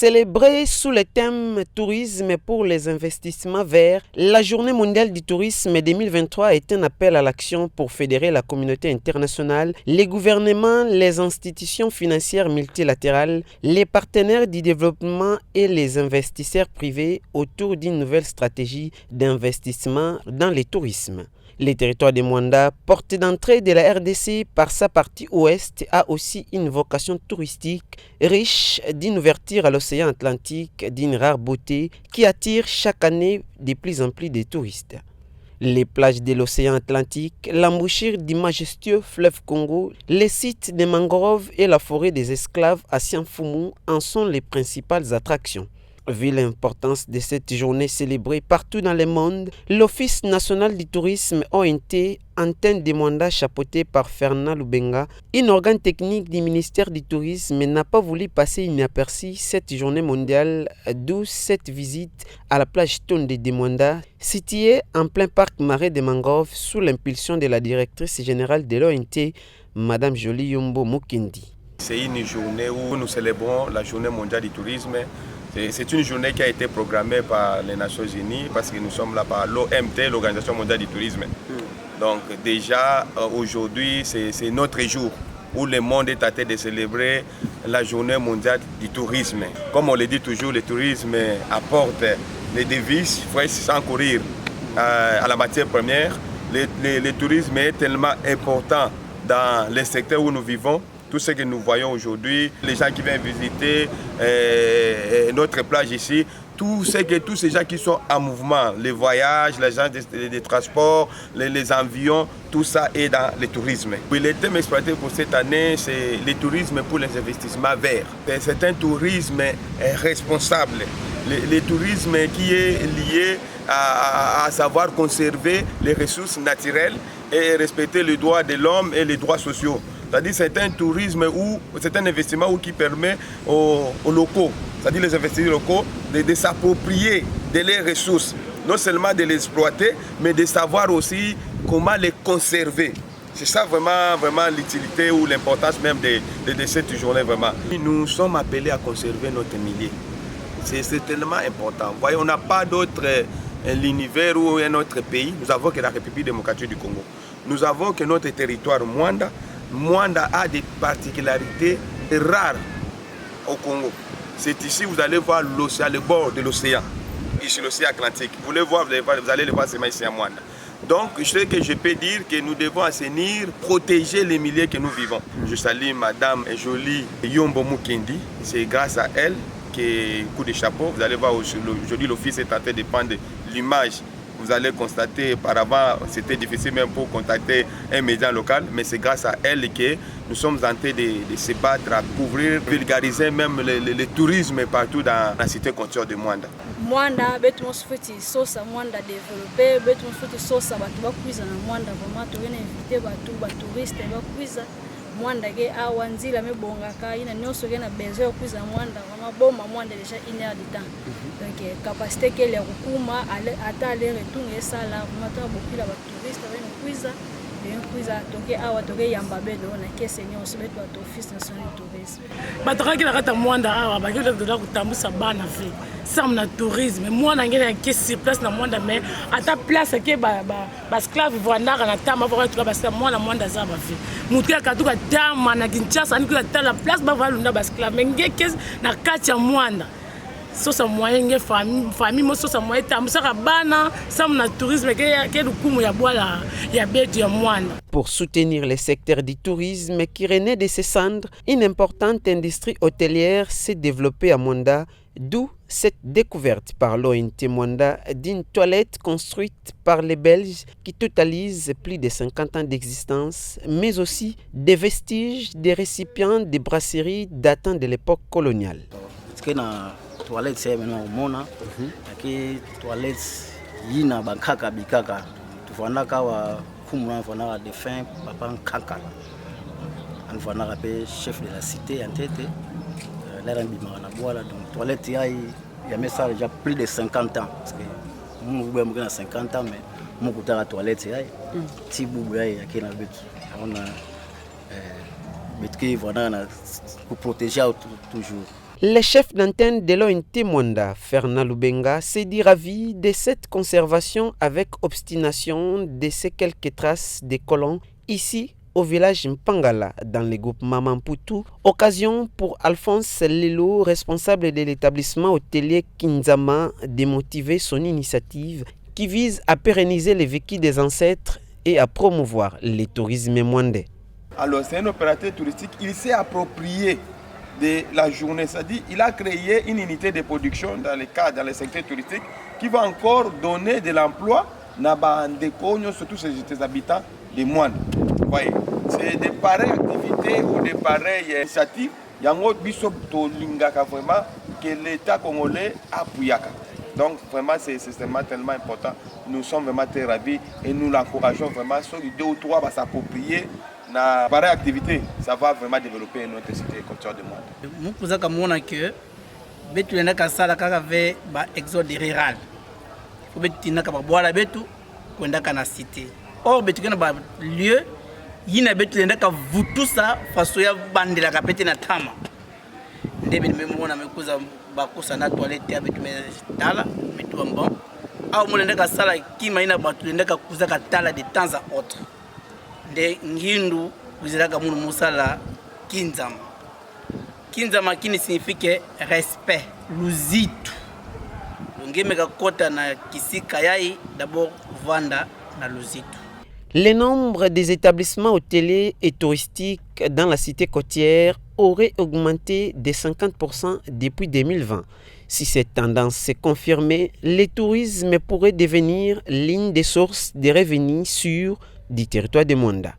Célébrée sous le thème Tourisme pour les investissements verts, la Journée mondiale du tourisme 2023 est un appel à l'action pour fédérer la communauté internationale, les gouvernements, les institutions financières multilatérales, les partenaires du développement et les investisseurs privés autour d'une nouvelle stratégie d'investissement dans le tourisme. Le territoire de Mwanda, porte d'entrée de la RDC par sa partie ouest, a aussi une vocation touristique riche d'une ouverture à l'océan Atlantique d'une rare beauté qui attire chaque année de plus en plus de touristes. Les plages de l'océan Atlantique, l'embouchure du majestueux fleuve Congo, les sites de mangroves et la forêt des esclaves à Sianfumu en sont les principales attractions. Vu l'importance de cette journée célébrée partout dans le monde, l'Office national du tourisme ONT, antenne de Mwanda chapeautée par Fernand Lubenga, un organe technique du ministère du Tourisme, n'a pas voulu passer inaperçu cette journée mondiale, d'où cette visite à la plage Tonde de Mwanda, située en plein parc marais de mangroves sous l'impulsion de la directrice générale de l'ONT, Madame Jolie Yombo Mukindi. C'est une journée où nous célébrons la journée mondiale du tourisme. C'est une journée qui a été programmée par les Nations Unies parce que nous sommes là par l'OMT, l'Organisation mondiale du tourisme. Donc déjà aujourd'hui c'est notre jour où le monde est tâté de célébrer la journée mondiale du tourisme. Comme on le dit toujours, le tourisme apporte les devises, il faut sans courir à la matière première. Le tourisme est tellement important dans les secteurs où nous vivons. Tout ce que nous voyons aujourd'hui, les gens qui viennent visiter notre plage ici, tous ces gens qui sont en mouvement, les voyages, les gens des transports, les avions, tout ça est dans le tourisme. Le thème exploité pour cette année, c'est le tourisme pour les investissements verts. C'est un tourisme responsable, le tourisme qui est lié à savoir conserver les ressources naturelles et respecter les droits de l'homme et les droits sociaux. C'est-à-dire c'est un tourisme où c'est un investissement qui permet aux locaux, c'est-à-dire les investisseurs locaux, de s'approprier de leurs ressources, non seulement de les exploiter, mais de savoir aussi comment les conserver. C'est ça vraiment l'utilité ou l'importance même de cette journée vraiment. Nous sommes appelés à conserver notre milieu. C'est tellement important. Vous voyez, on n'a pas d'autre l'univers ou un autre pays. Nous avons que la République démocratique du Congo. Nous avons que notre territoire Mwanda. Mwanda a des particularités rares au Congo. C'est ici, vous allez voir l'océan, le bord de l'océan, ici l'océan Atlantique. Vous allez le voir seulement ici à Mwanda. Donc, ce que je peux dire que nous devons assainir, protéger les milieux que nous vivons. Je salue Madame Jolie Yombo Mukindi. C'est grâce à elle que coup de chapeau. Vous allez voir aujourd'hui l'office est en train de prendre l'image. Vous allez constater, auparavant, c'était difficile même pour contacter un média local, mais c'est grâce à elle que nous sommes en train de se battre à couvrir, vulgariser même le tourisme partout dans la cité côtière de Mwanda. Mwanda, betu mosufeti sosa Mwanda développé, betu mosufeti sosa batu bakwiza na Mwanda vraiment tu viens inviter batu touriste bakwiza Mwanda ke awanzila mebongaka ina nyonso ke na besoin kuza Mwanda vraiment boma Mwanda déjà 1 heure de temps. Donc capacité que les kukuma ata les retour et ça là vraiment beaucoup la touristes venir kuiza kuiza toke awa toke yamba bedo na kese nyonso betu à office national du tourisme. Bataka kila kata Mwanda awa bakyo de kutambusa bana fi. Sam na tourisme Mwanda ngene kesi place na Mwanda mais ata place ke ba esclave voandaka na tama pour tout ba Mwanda za ba fi. Mutia katuka tama na Kinshasa ni kula la place ba valunda ba esclave ngeke kesi na kati ya Mwanda. Sosa moyen famille mo sosa moyen tamusaka bana sam na tourisme ke lukumu ya bwala ya betu ya Mwanda. Pour soutenir le secteur du tourisme qui renaît de ses cendres, une importante industrie hôtelière s'est développée à Mwanda, d'où cette découverte par l'ONT Mwanda d'une toilette construite par les Belges qui totalise plus de 50 ans d'existence, mais aussi des vestiges des récipients des brasseries datant de l'époque coloniale. Toilette c'est maintenant monaaki toilette yina bankaka bikaka tufanaka wa kumuna fanaka de fin papa nkaka anfanaka pe chef de la cité en tête l'air bimana na boala donc toilette ya mesa déjà plus de 50 ans parce que mon boubou a 50 ans mais mon kutaka toilette ti boubou yaki na betu on a betki voilà pour protéger toujours Le chef d'antenne de l'ONT Mwanda, Fernand Lubenga, s'est dit ravi de cette conservation avec obstination de ces quelques traces des colons ici au village Mpangala, dans le groupe Mamamputu. Occasion pour Alphonse Lelo, responsable de l'établissement hôtelier Kinzama, de motiver son initiative qui vise à pérenniser les vécus des ancêtres et à promouvoir le tourisme mwandais. Alors c'est un opérateur touristique, il s'est approprié de la journée, c'est-à-dire il a créé une unité de production dans le secteur touristique qui va encore donner de l'emploi surtout ces habitants de Mwanda. Vous voyez, c'est de pareilles activités ou de pareilles initiatives, il y a un autre biso tolingaka vraiment que l'État congolais appuie. Donc vraiment c'est tellement important. Nous sommes vraiment très ravis et nous l'encourageons vraiment. Sur 2 ou 3 va s'approprier na pareille activité, ça va vraiment développer notre cité côtière de Mwanda. Nous pouvons comprendre que betu ndaka sala kaka ve ba exode rural. Ko betu ndaka ba boala betu ko ndaka na cité. Or betu kana ba lieu yina betu ndaka vutusa faso ya bandela ka pete na tama. Ndebe nimemona mekuza bakosa na toilette ya betu metala betu bon. Au mo ndaka sala kima ina batu ndaka kuza ka tala de temps à autre. De ngindu kuziraka munu musala Kinzama. Kinzama kini signifie respect, luzitu. Lungemeka kota na kisika yai d'abord vanda na luzitu. Le nombre des établissements hôteliers et touristiques dans la cité côtière aurait augmenté de 50% depuis 2020. Si cette tendance s'est confirmée, le tourisme pourrait devenir l'une des sources de revenus sûrs du territoire de Mwanda.